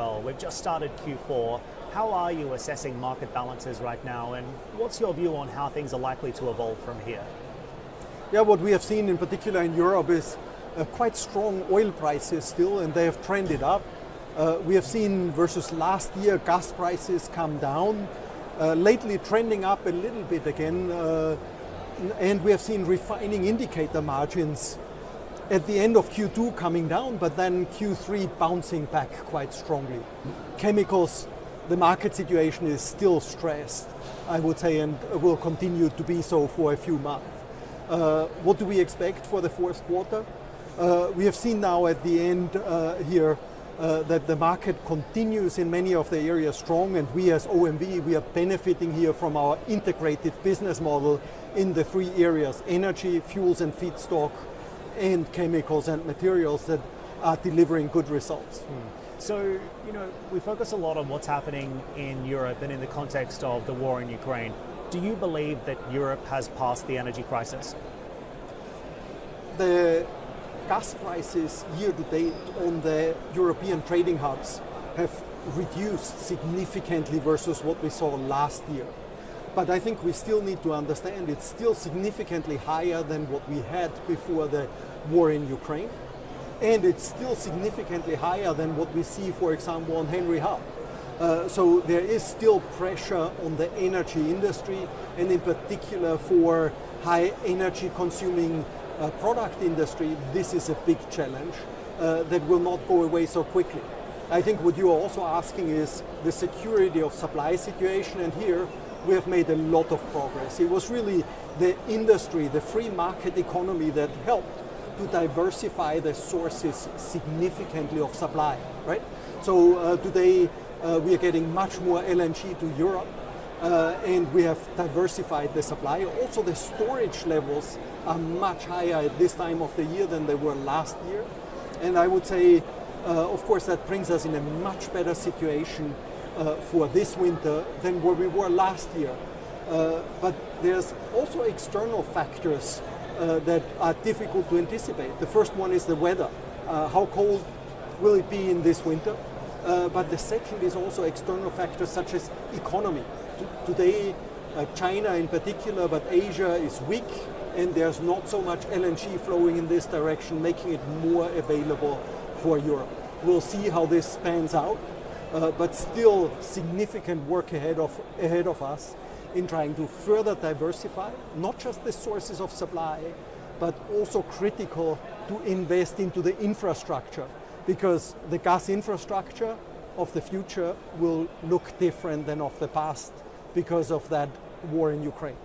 Well, we've just started Q4. How are you assessing market balances right now, and what's your view on how things are likely to evolve from here? Yeah, what we have seen in particular in Europe is quite strong oil prices still, and they have trended up. We have seen versus last year gas prices come down, lately trending up a little bit again, and we have seen refining indicator margins at the end of Q2 coming down, but then Q3 bouncing back quite strongly. Chemicals, the market situation is still stressed, I would say, and will continue to be so for a few months. What do we expect for the fourth quarter? We have seen now at the end here that the market continues in many of the areas strong, and we as OMV, we are benefiting here from our integrated business model in the three areas: energy, fuels and feedstock, and chemicals and materials that are delivering good results. So, we focus a lot on what's happening in Europe and in the context of the war in Ukraine. Do you believe that Europe has passed the energy crisis? The gas prices year to date on the European trading hubs have reduced significantly versus what we saw last year. But I think we still need to understand it's still significantly higher than what we had before the war in Ukraine. And it's still significantly higher than what we see, for example, on Henry Hub. So there is still pressure on the energy industry, and in particular for high energy consuming product industry. This is a big challenge that will not go away so quickly. I think what you are also asking is the security of supply situation, and here we have made a lot of progress. It was really the industry, the free market economy that helped to diversify the sources significantly of supply, right? So today we are getting much more LNG to Europe, and we have diversified the supply. Also the storage levels are much higher at this time of the year than they were last year. And I would say, of course, that brings us in a much better situation for this winter than where we were last year. But there's also external factors that are difficult to anticipate. The first one is the weather. How cold will it be in this winter? But the second is also external factors such as economy. Today, China in particular, but Asia is weak, and there's not so much LNG flowing in this direction, making it more available for Europe. We'll see how this pans out, but still significant work ahead of us in trying to further diversify, not just the sources of supply, but also critical to invest into the infrastructure, because the gas infrastructure of the future will look different than of the past because of that war in Ukraine.